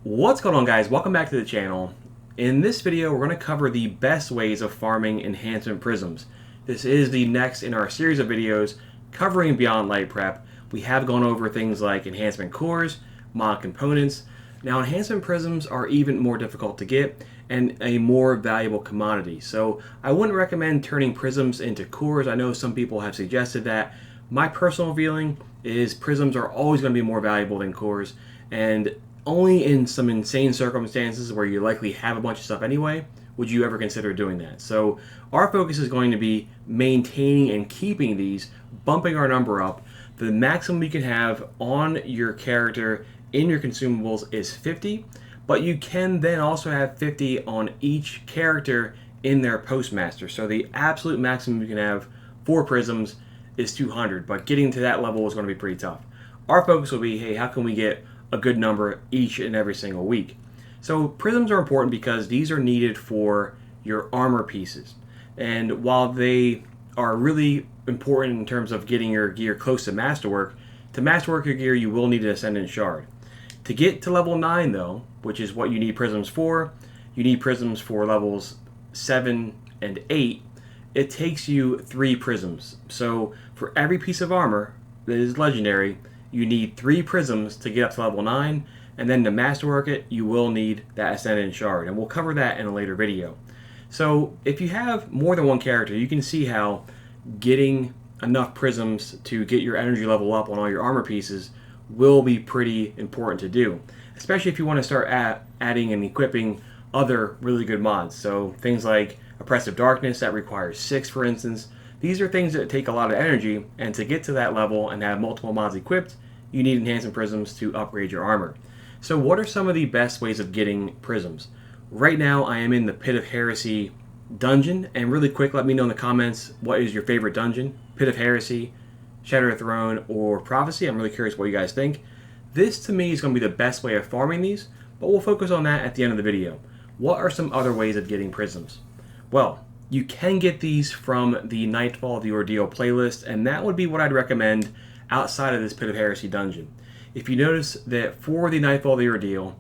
What's going on, guys? Welcome back to the channel. In this video, we're going to cover the best ways of farming enhancement prisms. This is the next in our series of videos covering Beyond Light Prep. We have gone over things like enhancement cores, mod components. Now, enhancement prisms are even more difficult to get and a more valuable commodity. So I wouldn't recommend turning prisms into cores. I know some people have suggested that. My personal feeling is prisms are always going to be more valuable than cores, and only in some insane circumstances where you likely have a bunch of stuff anyway would you ever consider doing that. So our focus is going to be maintaining and keeping these, bumping our number up. The maximum you can have on your character in your consumables is 50, but you can then also have 50 on each character in their postmaster. So the absolute maximum you can have for prisms is 200, but getting to that level is going to be pretty tough. Our focus will be, hey, how can we get a good number each and every single week? So prisms are important because these are needed for your armor pieces. And while they are really important in terms of getting your gear close to masterwork your gear, you will need an Ascendant Shard. To get to level 9 though, which is what you need prisms for, you need prisms for levels 7 and 8. It takes you 3 prisms. So for every piece of armor that is legendary, you need 3 prisms to get up to level 9, and then to masterwork it, you will need that Ascendant Shard, and we'll cover that in a later video. So if you have more than one character, you can see how getting enough prisms to get your energy level up on all your armor pieces will be pretty important to do, especially if you want to start adding and equipping other really good mods. So things like Oppressive Darkness that requires 6, for instance. These are things that take a lot of energy, and to get to that level and have multiple mods equipped, you need enhancement prisms to upgrade your armor. So what are some of the best ways of getting prisms? Right now I am in the Pit of Heresy dungeon, and really quick, let me know in the comments what is your favorite dungeon, Pit of Heresy, Shatter the Throne, or Prophecy. I'm really curious what you guys think. This to me is going to be the best way of farming these, but we'll focus on that at the end of the video. What are some other ways of getting prisms? Well, you can get these from the Nightfall, the Ordeal playlist, and that would be what I'd recommend outside of this Pit of Heresy dungeon. If you notice that for the Nightfall, the Ordeal,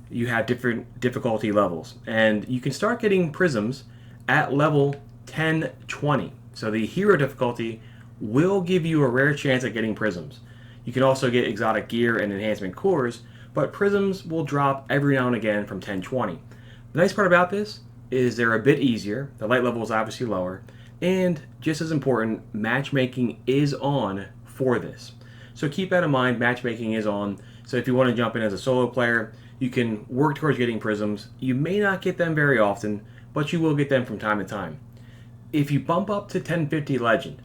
you have different difficulty levels, and you can start getting prisms at level 10-20. So the hero difficulty will give you a rare chance at getting prisms. You can also get exotic gear and enhancement cores, but prisms will drop every now and again from 10-20. The nice part about this is they're a bit easier, the light level is obviously lower, and just as important, matchmaking is on for this. So keep that in mind, matchmaking is on, so if you want to jump in as a solo player, you can work towards getting prisms. You may not get them very often, but you will get them from time to time. If you bump up to 1050 Legend,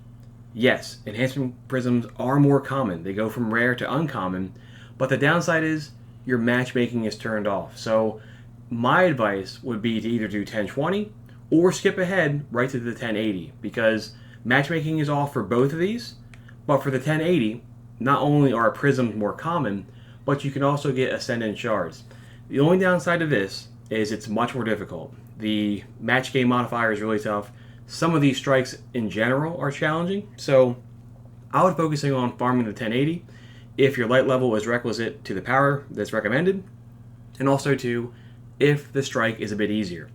yes, enhancement prisms are more common. They go from rare to uncommon, but the downside is your matchmaking is turned off. So my advice would be to either do 1020 or skip ahead right to the 1080, because matchmaking is off for both of these, but for the 1080, not only are prisms more common, but you can also get Ascendant Shards. The only downside to this is it's much more difficult. The match game modifier is really tough. Some of these strikes in general are challenging, so I would focusing on farming the 1080 if your light level is requisite to the power that's recommended, and also to if the strike is a bit easier.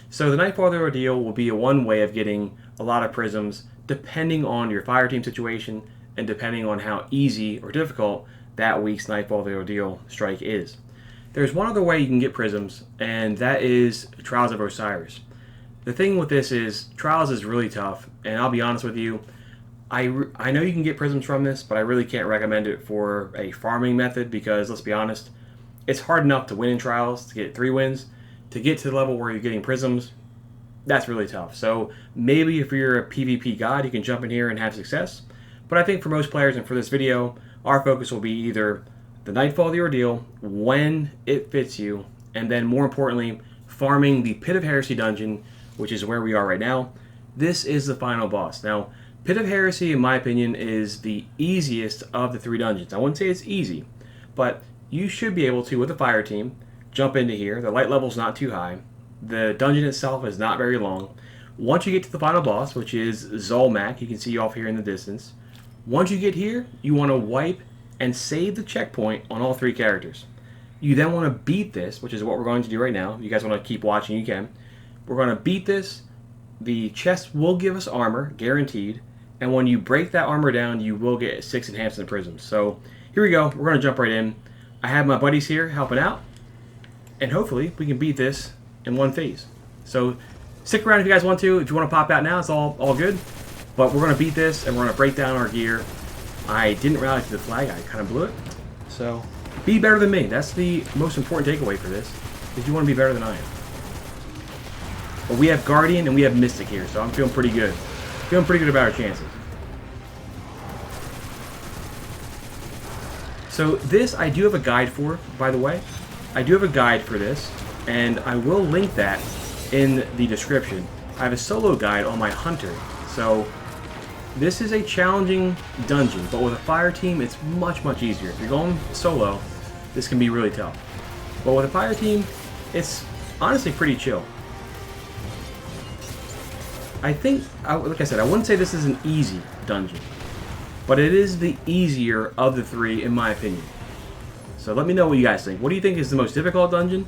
So the Nightfall Ordeal will be a one way of getting a lot of prisms depending on your fire team situation and depending on how easy or difficult that week's Nightfall Ordeal strike is. There's one other way you can get prisms, and that is Trials of Osiris. The thing with this is Trials is really tough, and I'll be honest with you, I know you can get prisms from this, but I really can't recommend it for a farming method because, let's be honest, it's hard enough to win in Trials, to get 3 wins. To get to the level where you're getting prisms, that's really tough. So maybe if you're a PvP god, you can jump in here and have success. But I think for most players and for this video, our focus will be either the Nightfall, the Ordeal, when it fits you, and then more importantly, farming the Pit of Heresy dungeon, which is where we are right now. This is the final boss. Now, Pit of Heresy, in my opinion, is the easiest of the 3 dungeons. I wouldn't say it's easy, but you should be able to, with a fire team, jump into here. The light level's not too high. The dungeon itself is not very long. Once you get to the final boss, which is Zolmak, you can see off here in the distance. Once you get here, you want to wipe and save the checkpoint on all 3 characters. You then want to beat this, which is what we're going to do right now. If you guys want to keep watching, you can. We're going to beat this. The chest will give us armor, guaranteed. And when you break that armor down, you will get 6 Enhancement Prisms. So here we go. We're going to jump right in. I have my buddies here helping out. And hopefully we can beat this in one phase. So stick around if you guys want to. If you want to pop out now, it's all good. But we're going to beat this, and we're going to break down our gear. I didn't rally to the flag. I kind of blew it. So be better than me. That's the most important takeaway for this, is you want to be better than I am. But we have Guardian and we have Mystic here, so I'm feeling pretty good. Feeling pretty good about our chances. So this I do have a guide for, by the way. I do have a guide for this, and I will link that in the description. I have a solo guide on my Hunter, so this is a challenging dungeon, but with a fire team, it's much, much easier. If you're going solo, this can be really tough. But with a fire team, it's honestly pretty chill. I think, like I said, I wouldn't say this is an easy dungeon, but it is the easier of the 3, in my opinion. So let me know what you guys think. What do you think is the most difficult dungeon,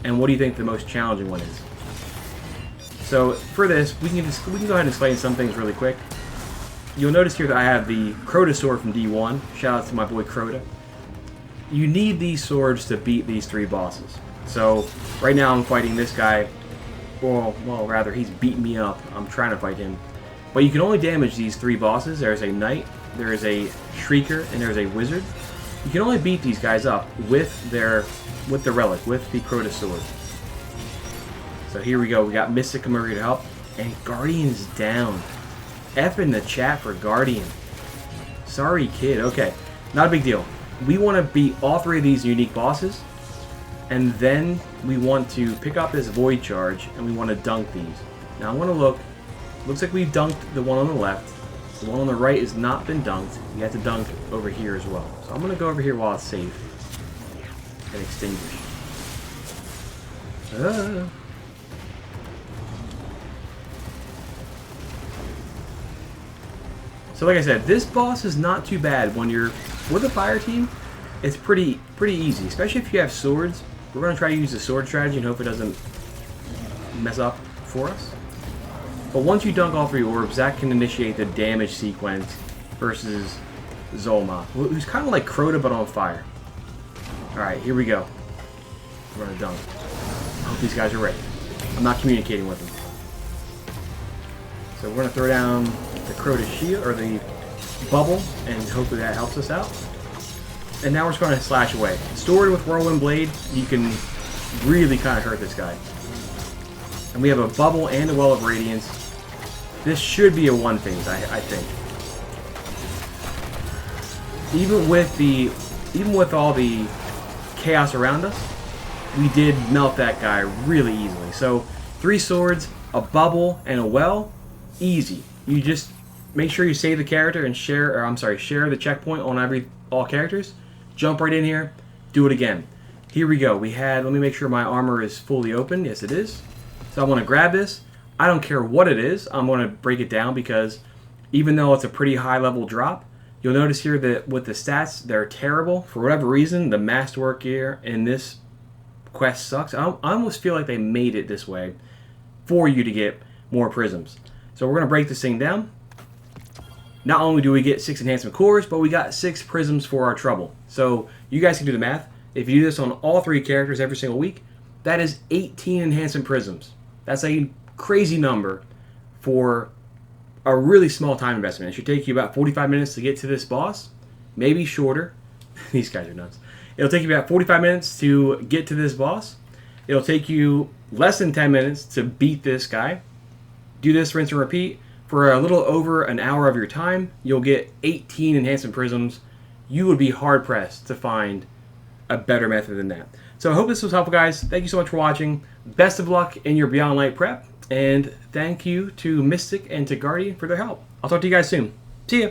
and what do you think the most challenging one is? So for this, we can go ahead and explain some things really quick. You'll notice here that I have the Crota sword from D1. Shout out to my boy Crota. You need these swords to beat these 3 bosses. So right now I'm fighting this guy. Well, rather he's beating me up. I'm trying to fight him. But you can only damage these 3 bosses. There's a knight, there is a shrieker, and there's a wizard. You can only beat these guys up with the relic, with the Crota sword. So here we go. We got Mystic coming over here to help, and Guardian's down. F in the chat for Guardian. Sorry, kid. Okay, not a big deal. We want to beat all 3 of these unique bosses, and then we want to pick up this Void Charge, and we want to dunk these. Now I want to look. Looks like we've dunked the one on the left. The one on the right has not been dunked. You have to dunk over here as well. So I'm going to go over here while it's safe and extinguish. So like I said, this boss is not too bad. When you're with a fire team, it's pretty easy, especially if you have swords. We're going to try to use the sword strategy and hope it doesn't mess up for us. But once you dunk all 3 orbs, that can initiate the damage sequence versus Zolma, who's kind of like Crota but on fire. Alright, here we go. We're going to dunk. I hope these guys are ready. I'm not communicating with them. So we're going to throw down the Crota shield, or the bubble, and hopefully that helps us out. And now we're just going to slash away. Stored with Whirlwind Blade, you can really kind of hurt this guy. And we have a bubble and a Well of Radiance. This should be a one phase, I think. Even with all the chaos around us, we did melt that guy really easily. So 3 swords, a bubble, and a well, easy. You just make sure you save the character and share the checkpoint on all characters. Jump right in here, do it again. Here we go. Let me make sure my armor is fully open. Yes, it is. So I want to grab this. I don't care what it is. I'm going to break it down because even though it's a pretty high level drop, you'll notice here that with the stats, they're terrible. For whatever reason, the masterwork gear in this quest sucks. I almost feel like they made it this way for you to get more prisms. So we're going to break this thing down. Not only do we get 6 enhancement cores, but we got 6 prisms for our trouble. So you guys can do the math. If you do this on all 3 characters every single week, that is 18 enhancement prisms. That's a crazy number for a really small time investment. It should take you about 45 minutes to get to this boss, maybe shorter. These guys are nuts. It'll take you about 45 minutes to get to this boss. It'll take you less than 10 minutes to beat this guy. Do this, rinse and repeat. For a little over an hour of your time, you'll get 18 enhancement prisms. You would be hard-pressed to find a better method than that. So I hope this was helpful, guys. Thank you so much for watching. Best of luck in your Beyond Light prep. And thank you to Mystic and to Guardian for their help. I'll talk to you guys soon. See ya.